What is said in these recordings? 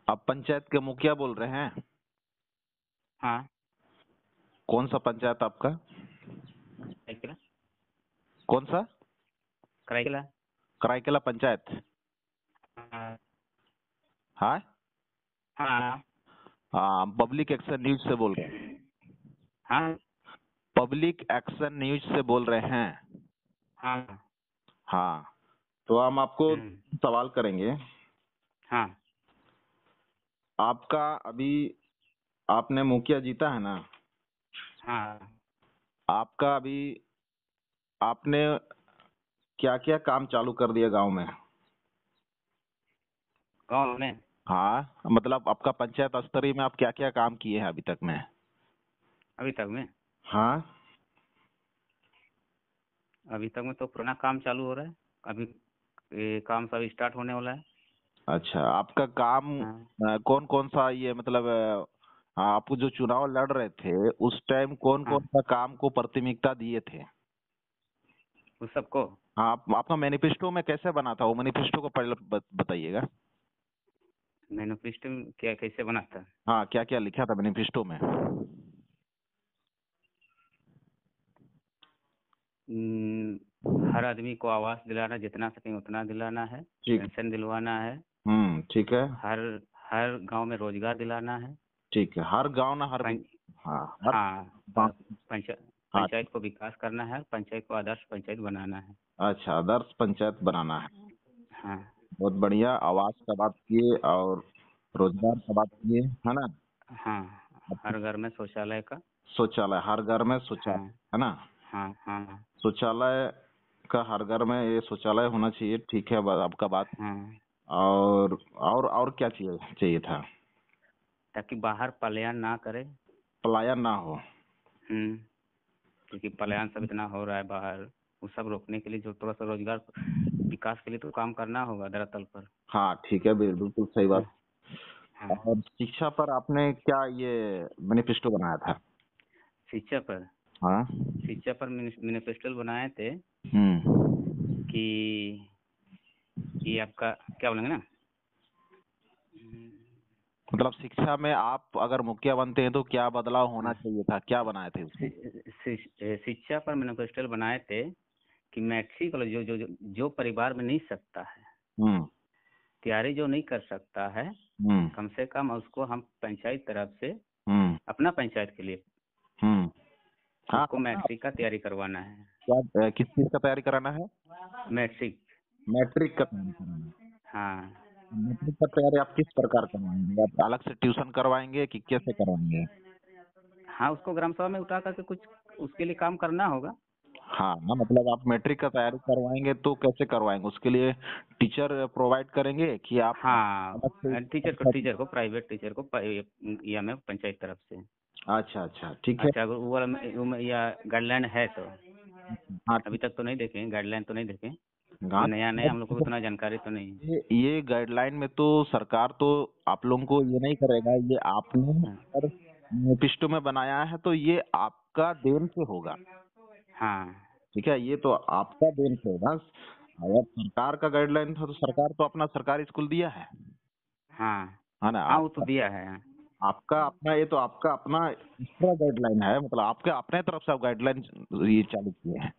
आप पंचायत के मुखिया बोल रहे हैं? हाँ। कौन सा पंचायत आपका? कराईकेला। कौन सा? कराईकेला। कराईकेला पंचायत। हाँ। हाँ। हाँ। हाँ, पब्लिक एक्शन न्यूज से बोल रहे हैं? हाँ। पब्लिक एक्शन न्यूज से बोल रहे हैं? हाँ। हाँ, तो हम आपको हम्म। सवाल करेंगे। हाँ। आपका अभी आपने मुखिया जीता है ना? हाँ। आपका अभी आपने क्या क्या काम चालू कर दिया गांव में? गाँव में हाँ, मतलब आपका पंचायत स्तरीय में आप क्या क्या काम किए हैं अभी तक में? अभी तक में हाँ। अभी तक में तो पुराना काम चालू हो रहा है। अभी ये काम सब स्टार्ट होने वाला है। अच्छा, आपका काम हाँ। कौन कौन सा ये मतलब आप जो चुनाव लड़ रहे थे उस टाइम कौन हाँ। कौन सा काम को प्राथमिकता दिए थे? उस सबको हाँ, आपका मैनिफेस्टो में कैसे बना था? वो मैनिफेस्टो को पहले बताइएगा। मैनिफेस्टो क्या कैसे बना था? हाँ, क्या क्या लिखा था मैनिफेस्टो में? हर आदमी को आवास दिलाना, जितना सकें उतना दिलाना है। ठीक। पेंशन दिलवाना है। ठीक है। हर हर गांव में रोजगार दिलाना है। ठीक है, हर गांव ना हर पं, हाँ हर हाँ। गाँव। हाँ। पंचायत को विकास करना है। पंचायत को आदर्श पंचायत बनाना है। अच्छा, आदर्श पंचायत बनाना है। हाँ। बहुत बढ़िया। आवास का बात किए और रोजगार का बात किए, है ना? हाँ। हर घर में शौचालय का। शौचालय, हर घर में शौचालय, हाँ। है ना? हाँ। हाँ। शौचालय का हर घर में ये शौचालय होना चाहिए। ठीक है, आपका बात। हाँ। और क्या चाहिए चाहिए था? ताकि बाहर पलायन ना करे। पलायन ना हो। क्योंकि पलायन सब इतना हो रहा है बाहर। वो सब रोकने के लिए जो थोड़ा सा रोजगार विकास के लिए तो काम करना होगा धरातल पर। हाँ ठीक है, बिल्कुल सही हाँ। बात। हाँ। और शिक्षा पर आपने क्या ये मैनिफेस्टो बनाया था? शिक्षा पर हाँ। शिक्षा पर मैनिफेस्टो बनाए थे हम्म। कि ये आपका क्या बोलेंगे ना। मतलब शिक्षा में आप अगर मुखिया बनते हैं तो क्या बदलाव होना हाँ। चाहिए था, क्या बनाए थे उसमें? शिक्षा पर मैनिफेस्टो बनाए थे कि मैट्रिक वाला जो परिवार में नहीं सकता है, हम्म। तैयारी जो नहीं कर सकता है, हम्म। कम से कम उसको हम पंचायत तरफ से हम्म। अपना पंचायत के लिए हम्म। हाँ, उसको अपना मैट्रिक का तैयारी करवाना है। क्या किस चीज का तैयारी कराना है? मैट्रिक। मैट्रिक का तैयारी कराना है। हाँ। मैट्रिक का तैयारी आप किस प्रकार करवाएंगे? आप अलग से ट्यूशन करवाएंगे कि कैसे करवाएंगे? हाँ, उसको ग्राम सभा में उठा करके कुछ उसके लिए काम करना होगा। हाँ ना, मतलब आप मैट्रिक का तैयारी करवाएंगे तो कैसे करवाएंगे? उसके लिए टीचर प्रोवाइड करेंगे कि आप हाँ, अलग से? टीचर को प्राइवेट टीचर को या में पंचायत तरफ से। अच्छा अच्छा, ठीक है। अच्छा, अगर वो वाला या गाइडलाइन है तो हाँ अभी ठीक। तक तो नहीं देखें, गाइडलाइन तो नहीं देखें। हाँ, नया नया हम लोग को उतना जानकारी तो नहीं है। ये गाइडलाइन में तो सरकार तो आप लोगों को ये नहीं करेगा। ये आपने हाँ। अगर मैनिफेस्टो में बनाया है तो ये आपका देन से होगा। हाँ। ठीक है, ये तो आपका देन से होगा। अगर सरकार का गाइडलाइन था तो सरकार तो अपना सरकारी स्कूल दिया हाँ। है ना? हाँ, वो तो आपका दिया है। आपका अपना, ये तो आपका अपना एक्स्ट्रा गाइडलाइन है। मतलब आपके अपने तरफ से आप गाइडलाइन ये चालू किए हैं।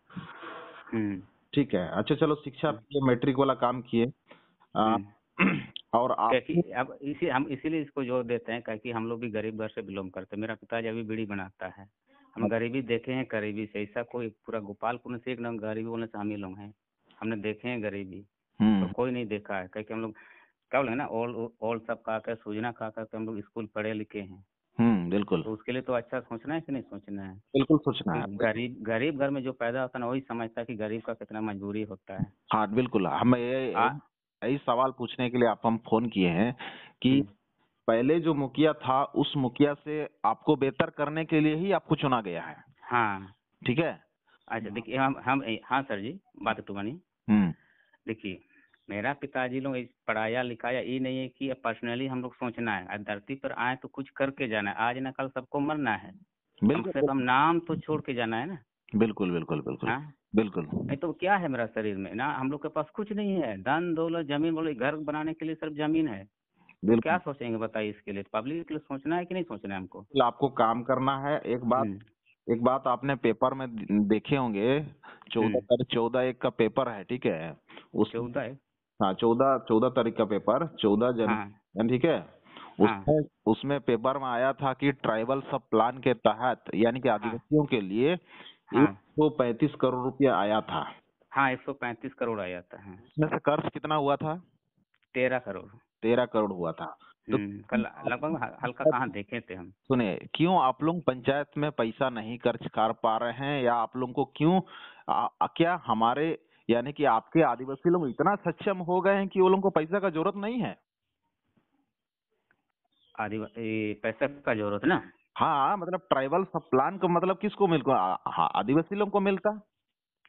हम्म। ठीक है, अच्छा चलो, शिक्षा हम्म। पे मैट्रिक वाला काम किए। आ, हम्म। और क्या आप? कि अब हम इसीलिए इसको जोर देते हैं क्योंकि हम लोग भी गरीब घर से बिलोंग करते हैं। मेरा पिताजी अभी बीड़ी बनाता है। हम गरीबी देखे हैं करीबी से। ऐसा कोई पूरा गोपालपुर से एक नाम गरीबी बोलने से हम ही लोग हैं। हमने देखे हैं गरीबी और हम्म। कोई नहीं देखा है क्योंकि हम लोग क्या बोलेंगे ना, ओल सब खा कर सूजना खा कर हम लोग स्कूल पढ़े लिखे हैं। बिल्कुल। तो उसके लिए तो अच्छा सोचना है कि नहीं सोचना है। बिल्कुल सोचना कि है। गरीब घर में जो पैदा होता है ना, वही समझता है कि गरीब का कितना मजबूरी होता है। हाँ बिल्कुल, हम ये आ यही सवाल पूछने के लिए आप हम फोन किए हैं कि हम्म। पहले जो मुखिया था उस मुखिया से आपको बेहतर करने के लिए ही आपको चुना गया है। हाँ। ठीक है। अच्छा, देखिए हम हाँ सर जी, बात तो बनी। हम्म। देखिए, मेरा पिताजी लोग पढ़ाया लिखाया ये नहीं है कि पर्सनली हम लोग सोचना है। आज धरती पर आए तो कुछ करके जाना है। आज न कल सबको मरना है। कम बिल्कुल से कम बिल्कुल। नाम तो छोड़ के जाना है ना। बिल्कुल बिल्कुल बिल्कुल। हाँ। बिल्कुल। नहीं तो क्या है मेरा शरीर में ना, हम लोग के पास कुछ नहीं है। धन दौलत जमीन बोलो, घर बनाने के लिए सिर्फ जमीन है। तो क्या बिल्कुल। सोचेंगे बताइए? इसके लिए पब्लिक के लिए सोचना है कि नहीं सोचना है हमको? बिल्कुल आपको काम करना है। एक बात आपने पेपर में देखे होंगे, हम्म 14 एक का पेपर है, ठीक है? उसमें, 14 है। हाँ, 14 तारीख का पेपर, 14 हाँ जनवरी, ठीक है? हाँ उसमें उसमें पेपर में आया था कि ट्राइबल सब प्लान के तहत, यानी कि हाँ आदिवासियों के लिए हाँ 135 करोड़ रुपया आया था। हाँ 135 करोड़ आ जाता है। इसमें से खर्च कितना हुआ था? 13 करोड़। 13 करोड़ हुआ था। तो कल लगभग हल्का कहाँ देखे थे हम। सुनिए, क्यों आप लोग पंचायत में पैसा नहीं खर्च कर पा रहे हैं, या आप लोगों को क्यों क्या हमारे, यानी कि आपके आदिवासी लोग इतना सक्षम हो गए हैं कि वो लोगों को पैसा का जरूरत नहीं है? आदिवासी पैसा का जरूरत ना। हाँ, मतलब ट्राइबल सब प्लान का मतलब किसको मिलता? हाँ, आदिवासी लोगों को मिलता।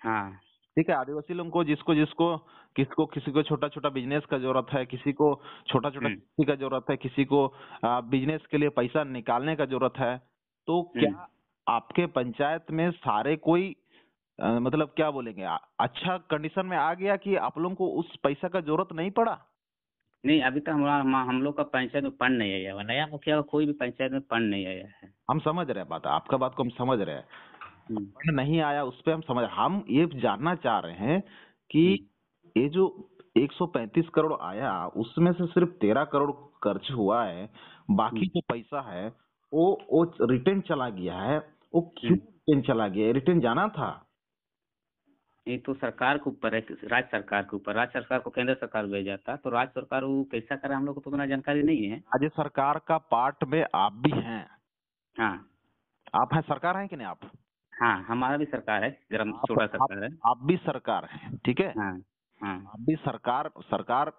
हाँ ठीक है, आदिवासी लोगों को, जिसको जिसको किसको, किसी को छोटा छोटा बिजनेस का जरूरत है, किसी को छोटा छोटा हम्म खेती का जरूरत है, किसी को बिजनेस के लिए पैसा निकालने का जरूरत है। तो हम्म क्या आपके पंचायत में सारे कोई मतलब क्या बोलेंगे, अच्छा कंडीशन में आ गया कि आप लोगों को उस पैसा का जरूरत नहीं पड़ा? नहीं, अभी तक हम लोग का पंचायत में फंड नहीं आया हुआ। नया मुखिया का कोई भी पंचायत में फंड नहीं आया है। हम समझ रहे हैं बात, आपका बात को हम समझ रहे हैं। हम्म फंड नहीं आया उस पे हम समझ, हम ये जानना चाह रहे हैं कि हम्म ये जो 135 करोड़ आया, उसमें से सिर्फ 13 करोड़ खर्च हुआ है। बाकी हम्म जो पैसा है वो रिटर्न चला गया है। वो क्यों हम्म। रिटर्न चला गया? रिटर्न जाना था। ये तो सरकार के ऊपर है, राज्य सरकार के ऊपर। राज्य सरकार को केंद्र सरकार भेजा था, तो राज्य सरकार वो कैसा करे हम लोग को तो उतना जानकारी नहीं है। राज्य सरकार का पार्ट में आप भी हैं। हाँ आप हैं, सरकार हैं कि नहीं आप? हाँ, हमारा भी सरकार है, जरा आप छोटा आप सरकार है। आप भी सरकार हैं, ठीक है? हाँ हाँ आप भी सरकार सरकार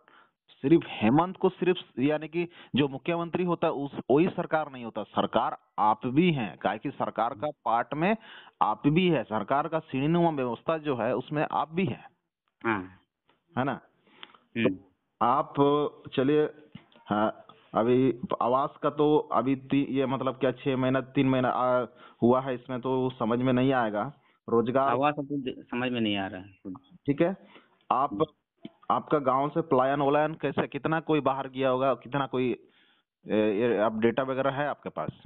सिर्फ हेमंत को सिर्फ, यानी कि जो मुख्यमंत्री होता है उस वही सरकार नहीं होता, सरकार आप भी हैं, काहे कि सरकार का पार्ट में आप भी है, सरकार का श्रेणीनुमा व्यवस्था जो है उसमें आप भी हैं, हाँ। है ना? तो हम्म। आप, चलिए, हाँ, अभी आवास का तो अभी ये मतलब क्या 6 महीना 3 महीना हुआ है, इसमें तो समझ में नहीं आएगा। रोजगार, आवाज तो समझ में नहीं आ रहा है खुद। ठीक है। आप, आपका गांव से पलायन वलायन कैसे, कितना कोई बाहर गया होगा, कितना कोई ये आप डेटा वगैरह है आपके पास?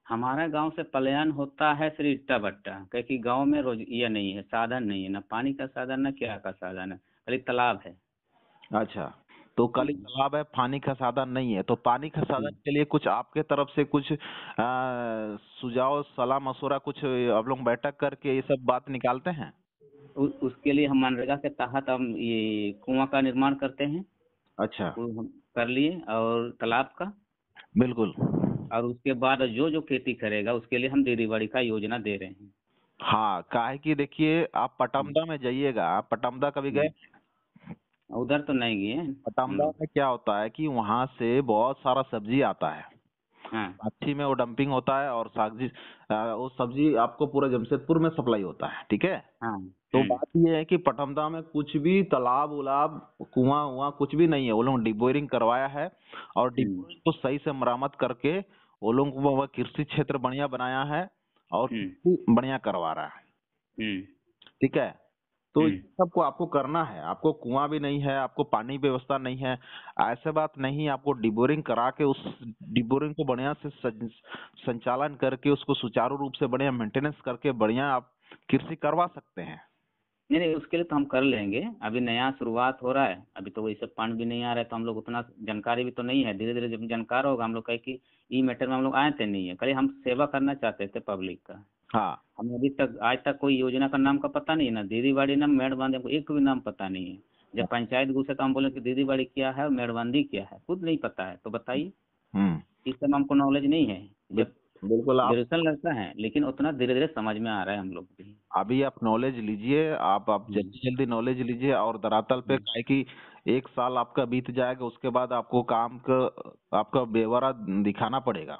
हमारा गांव से पलायन होता है सिर्फ ईट्टा भट्टा, क्योंकि गांव में रोज ये नहीं है, साधन नहीं है, ना पानी का साधन ना क्या का साधन है, खाली तालाब है। अच्छा, तो खाली हम्म तालाब है, पानी का साधन नहीं है, तो पानी का साधन हम्म। के लिए कुछ आपके तरफ से कुछ सुझाव सलाह मशवरा कुछ आप लोग बैठक करके ये सब बात निकालते हैं? उसके लिए हम मनरेगा के तहत हम ये कुआं का निर्माण करते हैं। अच्छा। वो हम कर लिए, और तालाब का। बिल्कुल। और उसके बाद जो जो खेती करेगा उसके लिए हम दीदी बाड़ी का योजना दे रहे हैं। हाँ, काहे कि देखिए, आप हम्म, पटमदा में जाइएगा, आप पटमदा कभी गए? हम्म। उधर तो नहीं गए हम पटमदा लोग। में क्या होता है कि वहां से बहुत सारा सब्जी आता है, हाँ साक्षी में वो डंपिंग होता है, और सब्जी, वो सब्जी आपको पूरा जमशेदपुर में सप्लाई होता है, ठीक है? हाँ। तो बात ये है कि पटमदा में कुछ भी तालाब उलाब कुआं उआं कुछ भी नहीं है, वो लोग डिबोरिंग करवाया है, और हम्म डिबोरिंग को सही से मरम्मत करके वो लोग को वह कृषि क्षेत्र बढ़िया बनाया है, और हम्म खेती बढ़िया करवा रहा है, हम्म ठीक है? तो ये हम्म सबको आपको करना है, आपको कुआं भी नहीं है, आपको पानी व्यवस्था नहीं है, ऐसे बात नहीं, आपको डिबोरिंग करा के उस डिबोरिंग को बढ़िया से संचालन करके उसको सुचारू रूप से बढ़िया मेंटेनेंस करके बढ़िया आप कृषि करवा सकते हैं। नहीं नहीं, उसके लिए तो हम कर लेंगे। अभी नया शुरुआत हो रहा है, अभी तो वैसे फंड भी नहीं आ रहा है, तो हम लोग उतना जानकारी भी तो नहीं है। धीरे धीरे जब जानकार होगा हम लोग, कहे कि ई मैटर में हम लोग आए थे नहीं है, कल हम सेवा करना चाहते थे पब्लिक का। हाँ। हमें अभी तक आज तक कोई योजना का नाम का पता नहीं है, ना दीदी बाड़ी ना मेड़बंदी, हमको एक भी नाम पता नहीं है। जब पंचायत घुसे तो हम बोले कि दीदी बाड़ी क्या है और मेड़बंदी क्या है, खुद नहीं पता है। तो बताइए, हम्म। इस समय हमको नॉलेज नहीं है। जब बिल्कुल। आप ग्रेजुएशन लगता है, लेकिन उतना धीरे धीरे समझ में आ रहा है हम लोग भी। अभी आप नॉलेज लीजिए, आप हम्म जल्दी जल्दी नॉलेज लीजिए, और धरातल पे हम्म। काहे कि 1 साल आपका बीत जाएगा, उसके बाद आपको काम का आपका ब्यौरा दिखाना पड़ेगा।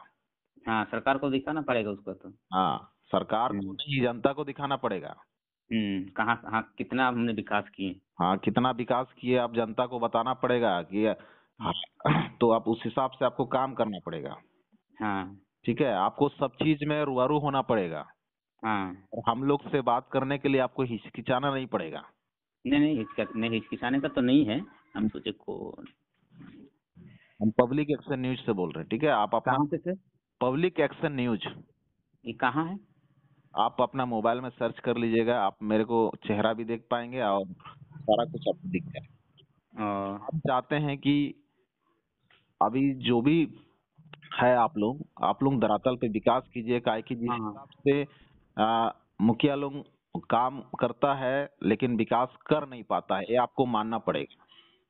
हाँ, सरकार को दिखाना पड़ेगा उसको तो। हाँ, सरकार को हम्म नहीं, जनता को दिखाना पड़ेगा। कहाँ हाँ, कितना हमने विकास किए। हाँ, कितना विकास किए आप जनता को बताना पड़ेगा कि हाँ, तो आप उस हिसाब से आपको काम करना पड़ेगा, हाँ ठीक है? आपको सब चीज में रुआरू होना पड़ेगा, हाँ। और हम लोग से बात करने के लिए आपको हिचकिचाना नहीं पड़ेगा। नहीं नहीं, हिचकिचाने का तो नहीं है। हम सोचे को हम पब्लिक एक्शन न्यूज से बोल रहे हैं, ठीक है? आप अपना कहाँ से सर? पब्लिक एक्शन न्यूज, ये कहाँ है? आप अपना मोबाइल में सर्च कर लीजिएगा, आप मेरे को चेहरा भी देख पाएंगे और सारा कुछ आपको दिख जाएगा। और हम चाहते हैं कि अभी जो भी है आप लोग धरातल पे विकास कीजिए, काहे कि जिस हाँ हिसाब से मुखिया लोग काम करता है लेकिन विकास कर नहीं पाता है, ये आपको मानना पड़ेगा।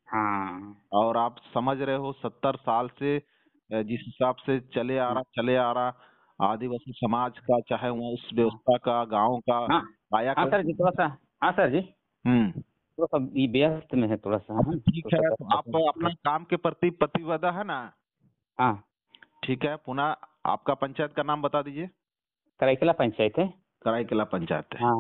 हाँ और आप समझ रहे हो 70 साल से जिस हिसाब से चले आ रहा आदिवासी समाज का, चाहे वो उस हाँ व्यवस्था का, गांव का हाँ हाँ सर जी, कायाकल्प। थोड़ा सा। हाँ सर जी, हम्म। थोड़ा सा ये व्यस्त में है थोड़ा सा, अच्छा है ठीक तो है, सर तो आप अपना काम के प्रति प्रतिबद्ध है ना? हाँ। ठीक है, पुनः आपका पंचायत का नाम बता दीजिए। सरायकेला पंचायत है। कराईकला पंचायत है। हाँ